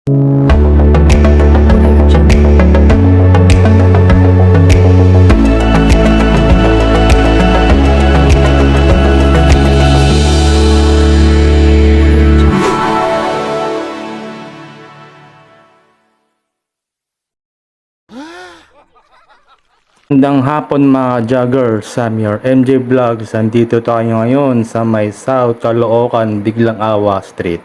Magandang hapon mga joggers, sa your MJ Vlogs. Andito tayo ngayon sa may South Caloocan, Biglang Awa Street.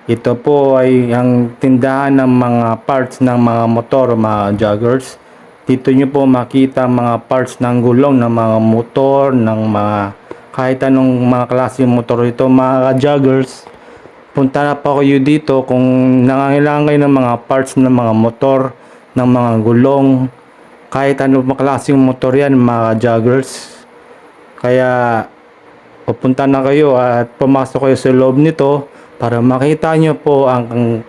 Ito po ay ang tindahan ng mga parts ng mga motor mga joggers. Dito nyo po makita mga parts ng gulong ng mga motor, ng mga kahit anong mga klase motor ito mga joggers. Punta na po kayo dito kung nangangailangan kayo ng mga parts ng mga motor, ng mga gulong, kahit ano klaseng motor yan mga joggers. Kaya pupunta na kayo at pumasok kayo sa loob nito para makita nyo po ang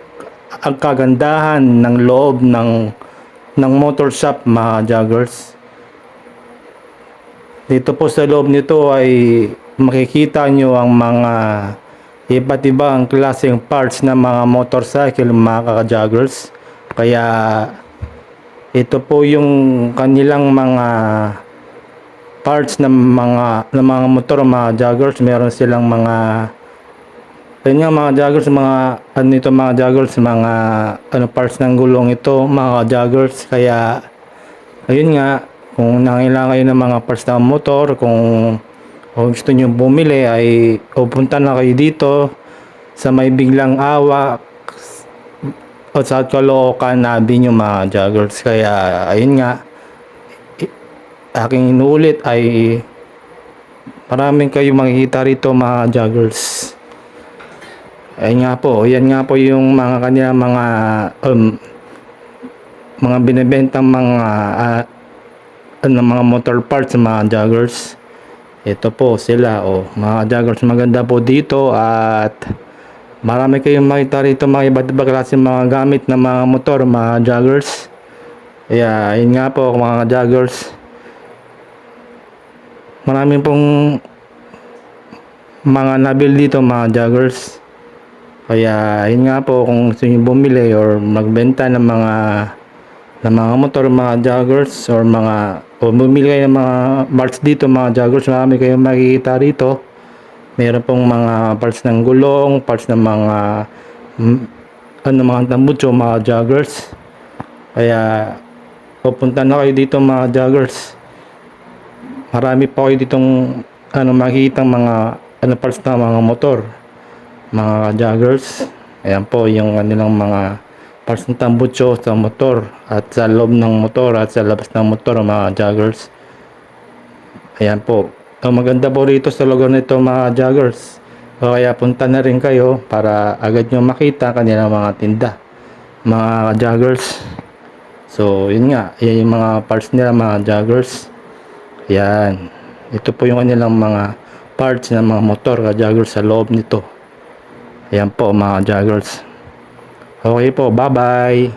kagandahan ng loob ng motor shop mga joggers. Dito po sa loob nito ay makikita nyo ang mga iba't ibang klaseng parts ng mga motorcycle mga joggers. Kaya ito po yung kanilang mga parts ng mga motor mga joggers. Meron silang mga mga joggers, mga ano ito mga joggers, mga ano parts ng gulong ito mga joggers. Kaya ayun nga, kung nangailangan kayo ng mga parts ng motor, kung gusto nyo bumili ay pupunta na kayo dito sa may Biglang Awa o sa Caloocan Avenue mga joggers. Kaya ayun nga, aking inuulit ay maraming kayo makikita rito mga joggers. Ayun nga po, yan nga po yung mga kanila mga binibentang mga motor parts mga joggers. Ito po sila mga joggers, maganda po dito at marami kayong makita rito mga iba't ibang klase mga gamit na mga motor mga joggers. Kaya yun nga po mga joggers, marami pong mga nabil dito mga joggers. Kaya yun nga po, kung gusto nyo bumili or magbenta ng mga motor mga joggers or bumili kayo ng mga parts dito mga joggers, marami kayong makikita rito. Meron pong mga parts ng gulong, parts ng mga mga tambucho mga joggers. Kaya pupunta na kayo dito mga joggers. Marami pa kayo ditong makikita mga parts ng mga motor mga joggers. Ayan po yung kanilang mga parts ng tambucho sa motor at sa loob ng motor at sa labas ng motor mga joggers. Ayan po, ang maganda po rito sa lugar nito mga joggers. Kaya punta na rin kayo para agad nyo makita kanilang mga tinda mga joggers. So yun nga, yan yung mga parts nila mga joggers. Yan, ito po yung kanilang mga parts ng mga motor mga joggers sa loob nito. Ayan po mga joggers. Okay po, bye bye.